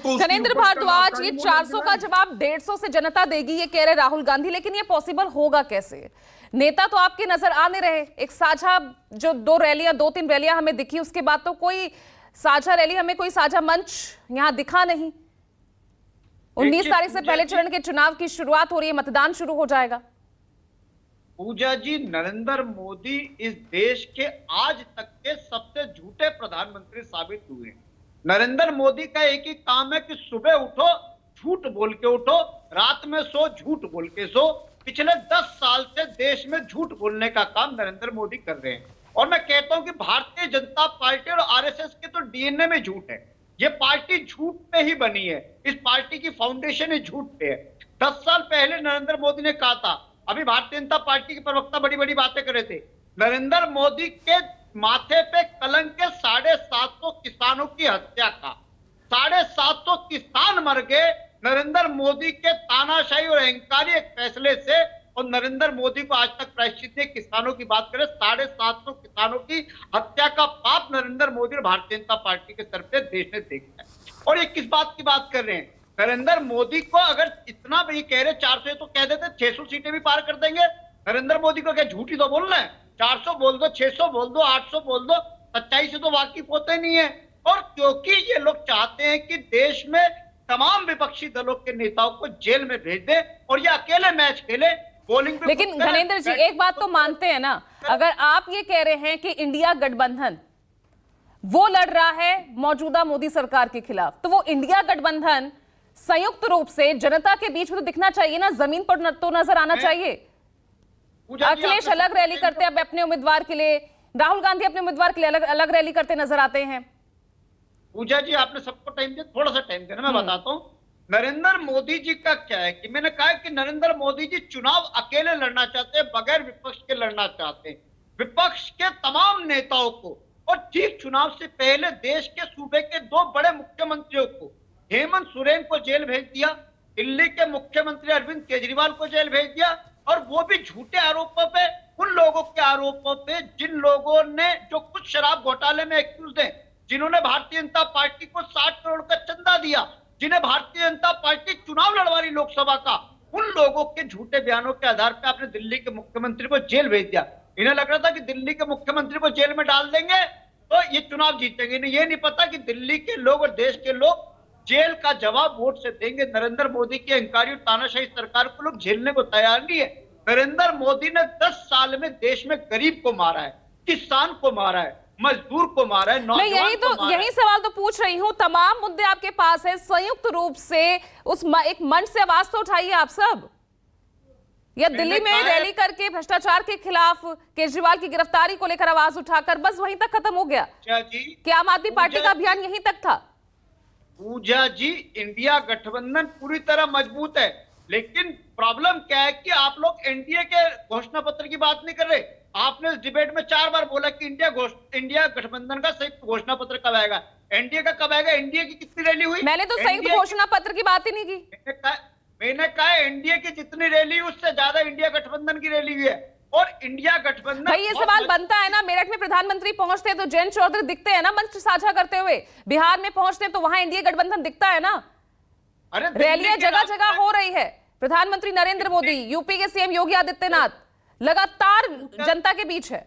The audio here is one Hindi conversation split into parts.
तो धनेंद्र भारद्वाज, ये 400 का जवाब 150 से जनता देगी, ये कह रहे राहुल गांधी, लेकिन ये पॉसिबल होगा कैसे? नेता तो आपके नजर आ नहीं रहे। एक साझा जो 2-3 रैलियां हमें दिखी, उसके बाद तो कोई साझा रैली, हमें कोई साझा मंच यहां दिखा नहीं। 19 तारीख से पहले चरण के चुनाव की शुरुआत हो रही है, मतदान शुरू हो जाएगा। पूजा जी, नरेंद्र मोदी इस देश के आज तक के सबसे झूठे प्रधानमंत्री साबित हुए। नरेंद्र मोदी का एक ही काम है कि सुबह उठो झूठ बोल के उठो, रात में सो झूठ बोल के सो। पिछले 10 साल से देश में झूठ बोलने का काम नरेंद्र मोदी कर रहे हैं। और मैं कहता हूं कि भारतीय जनता पार्टी और आरएसएस के तो डीएनए में झूठ है। ये पार्टी झूठ पे ही बनी है, इस पार्टी की फाउंडेशन ही झूठ पे है। 10 साल पहले नरेंद्र मोदी ने कहा था, अभी भारतीय जनता पार्टी के प्रवक्ता बड़ी बड़ी बातें कर रहे थे, नरेंद्र मोदी के माथे पे कलंक है 750 किसानों की हत्या का। 750 किसान मर गए नरेंद्र मोदी के तानाशाही और अहंकारी एक फैसले से। और नरेंद्र मोदी को आज तक प्रायश्चित नहीं। किसानों की बात करें, 750 किसानों की हत्या का पाप नरेंद्र मोदी और भारतीय जनता पार्टी के सर पे देश ने देखा है। और ये किस बात की बात कर रहे हैं? नरेंद्र मोदी को अगर इतना भी कह रहे 400 तो कह देते 600 सीटें भी पार कर देंगे। नरेंद्र मोदी को क्या झूठी तो बोलना है? 400 बोल दो, 600 बोल दो, 800 बोल दो, सच्चाई से तो वाकिफ होते नहीं है। और क्योंकि ये लोग चाहते हैं कि देश में तमाम विपक्षी दलों के नेताओं को जेल में भेज दे और ये अकेले मैच खेले, बॉलिंग पे। लेकिन धनेंद्र जी, एक बात तो मानते हैं ना, अगर आप ये कह रहे हैं कि इंडिया गठबंधन वो लड़ रहा है मौजूदा मोदी सरकार के खिलाफ, तो वो इंडिया गठबंधन संयुक्त रूप से जनता के बीच में तो दिखना चाहिए ना, जमीन पर तो नजर आना चाहिए। अखिलेश अलग रैली करते हैं अपने उम्मीदवार के लिए, राहुल गांधी अपने उम्मीदवार के लिए अलग अलग रैली करते नजर आते हैं। पूजा जी, आपने सबको टाइम दिया, थोड़ा सा टाइम देना, मैं बताता हूं नरेंद्र मोदी जी का क्या है। कि मैंने कहा कि नरेंद्र मोदी जी चुनाव अकेले लड़ना चाहते हैं, बगैर विपक्ष के लड़ना चाहते हैं। विपक्ष के तमाम नेताओं को और ठीक चुनाव से पहले देश के सूबे के 2 बड़े मुख्यमंत्रियों को, हेमंत सोरेन को जेल भेज दिया, दिल्ली के मुख्यमंत्री अरविंद केजरीवाल को जेल भेज दिया। और वो भी झूठे आरोपों पे, उन लोगों के आरोपों पे जिन लोगों ने, जो कुछ शराब घोटाले में एक्यूज हैं, जिन्होंने भारतीय जनता पार्टी को 60 करोड़ का चंदा दिया, जिन्हें भारतीय जनता पार्टी चुनाव लड़वा रही लोकसभा का, उन लोगों के झूठे बयानों के आधार पर आपने दिल्ली के मुख्यमंत्री को जेल भेज दिया। इन्हें लग रहा था कि दिल्ली के मुख्यमंत्री को जेल में डाल देंगे तो ये चुनाव जीतेंगे। इन्हें ये नहीं पता कि दिल्ली के लोग और देश के लोग जेल का जवाब वोट से देंगे। नरेंद्र मोदी की अहंकारी और तानाशाही सरकार को लोग झेलने को तैयार नहीं है। नरेंद्र मोदी ने 10 साल में देश में गरीब को मारा है, किसान को मारा है, मजदूर को मारा है, नौजवान को मारा है। यही सवाल तो पूछ रही हूं, तमाम मुद्दे आपके पास है, संयुक्त रूप से एक मंच से आवाज तो उठाइए आप सब। या दिल्ली में रैली करके भ्रष्टाचार के खिलाफ, केजरीवाल की गिरफ्तारी को लेकर आवाज उठाकर बस वहीं तक खत्म हो गया कि आम आदमी पार्टी का अभियान यहीं तक था? पूजा जी, इंडिया गठबंधन पूरी तरह मजबूत है, लेकिन प्रॉब्लम क्या है कि आप लोग एनडीए के घोषणा पत्र की बात नहीं कर रहे। आपने इस डिबेट में 4 बार बोला कि इंडिया गठबंधन का संयुक्त घोषणा पत्र कब आएगा, एनडीए का कब आएगा। एनडीए की कितनी रैली हुई? मैंने तो संयुक्त घोषणा पत्र की बात ही नहीं की। मैंने कहा एनडीए की जितनी रैली उससे ज्यादा इंडिया गठबंधन की रैली हुई है। और इंडिया गठबंधन, भाई ये सवाल बनता है ना, मेरठ में प्रधानमंत्री पहुंचते हैं तो जयंत चौधरी दिखते हैं ना मंच साझा करते हुए, बिहार में पहुंचते हैं तो वहां इंडिया गठबंधन दिखता है ना। अरे रैलियां जगह जगह हो रही है, प्रधानमंत्री नरेंद्र मोदी, यूपी के सीएम योगी आदित्यनाथ लगातार जनता के बीच है।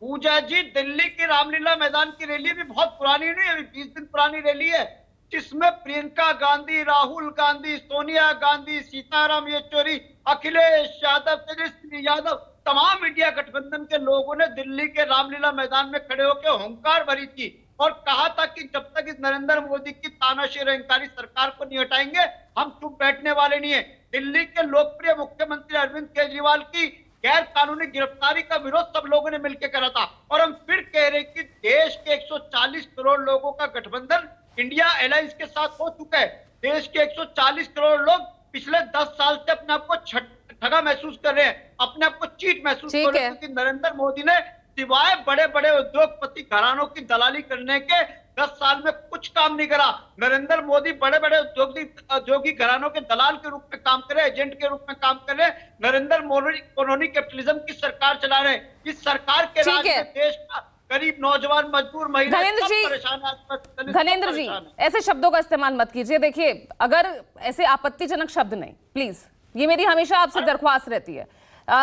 पूजा जी, दिल्ली की रामलीला मैदान की रैली भी बहुत पुरानी नहीं है, 20 दिन पुरानी रैली है, जिसमें प्रियंका गांधी, राहुल गांधी, सोनिया गांधी, सीताराम येचुरी, अखिलेश यादव, तेजस्वी यादव, तमाम इंडिया गठबंधन के लोगों ने दिल्ली के रामलीला मैदान में खड़े होकर हुंकार भरी थी और कहा था कि जब तक इस नरेंद्र मोदी की तानाशाही अहंकारी सरकार को नहीं हटाएंगे हम चुप बैठने वाले नहीं है। दिल्ली के लोकप्रिय मुख्यमंत्री अरविंद केजरीवाल की गैर कानूनी गिरफ्तारी का विरोध सब लोगों ने मिलकर करा था। और हम फिर कह रहे कि देश के 140 करोड़ लोगों का गठबंधन इंडिया अलायंस के साथ हो चुका है। देश के 140 करोड़ लोग पिछले 10 साल से अपने आप को ठगा महसूस कर रहे हैं, अपने आप को चीट महसूस कर रहे हैं, क्योंकि नरेंद्र मोदी ने सिवाय बड़े बड़े उद्योगपति घरानों की दलाली करने के 10 साल में कुछ काम नहीं करा। नरेंद्र मोदी बड़े बड़े उद्योगी घरानों के दलाल के रूप में काम करे, एजेंट के रूप में काम करे। नरेंद्र मोदी क्रोनी कैपिटलिज्म की सरकार चला रहे। इस सरकार के राज में देश का गरीब नौजवान मजदूर महिला धनेंद्र सब जी, परेशान है, आज तक दलित सब धनेंद्र जी, परेशान है। ऐसे शब्दों का इस्तेमाल मत कीजिए। देखिए, अगर ऐसे आपत्तिजनक शब्द नहीं, प्लीज, ये मेरी हमेशा आपसे दरख्वास्त रहती है।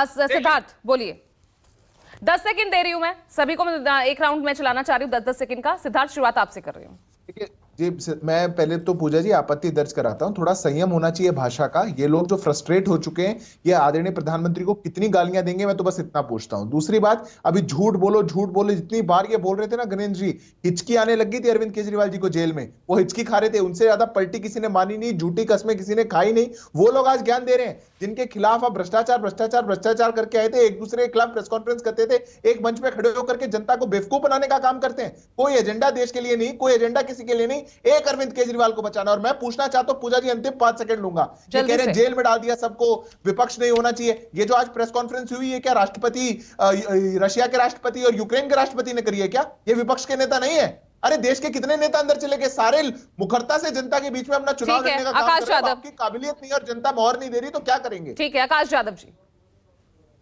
सिद्धार्थ बोलिए। 10 सेकंड दे रही हूं मैं सभी को, मैं एक राउंड में चलाना चाह रही हूं 10-10 सेकंड का। सिद्धार्थ, शुरुआत आपसे कर रही हूं। देखिए जी, मैं पहले तो पूजा जी आपत्ति दर्ज कराता हूं, थोड़ा संयम होना चाहिए भाषा का। ये लोग जो फ्रस्ट्रेट हो चुके हैं, ये आदरणीय प्रधानमंत्री को कितनी गालियां देंगे, मैं तो बस इतना पूछता हूं। दूसरी बात, अभी झूठ बोलो झूठ बोलो, जितनी बार ये बोल रहे थे ना गणेश जी, हिचकी आने लगी थी अरविंद केजरीवाल जी को जेल में, वो हिचकी खा रहे थे, उनसे ज्यादा पलटी किसी ने मानी नहीं, झूठी कस्में किसी ने खाई नहीं। वो लोग आज ज्ञान दे रहे हैं जिनके खिलाफ आप भ्रष्टाचार भ्रष्टाचार भ्रष्टाचार करके आए थे, एक दूसरे के खिलाफ प्रेस कॉन्फ्रेंस करते थे, एक मंच पे खड़े होकर के जनता को बेवकूफ बनाने का काम करते हैं। कोई एजेंडा देश के लिए नहीं, कोई एजेंडा किसी के लिए नहीं, एक अरविंद केजरीवाल को बचाना। और मैं पूछना चाहता हूं पूजा जी, अंतिम 5 सेकंड लूंगा, ये कह रहे हैं जेल में डाल दिया सबको, विपक्ष नहीं होना चाहिए। ये जो आज प्रेस कॉन्फ्रेंस हुई है, क्या राष्ट्रपति रशिया के राष्ट्रपति और यूक्रेन के राष्ट्रपति ने करी है क्या? ये विपक्ष के नेता नहीं है। अरे देश के कितने नेता अंदर चले गए, सारे मुखरता से जनता के बीच में अपना चुनाव लड़ने का काम कर रहे हैं। आपकी काबिलियत नहीं और जनता मोहर नहीं दे रही, तो क्या करेंगे? ठीक है, आकाश यादव जी।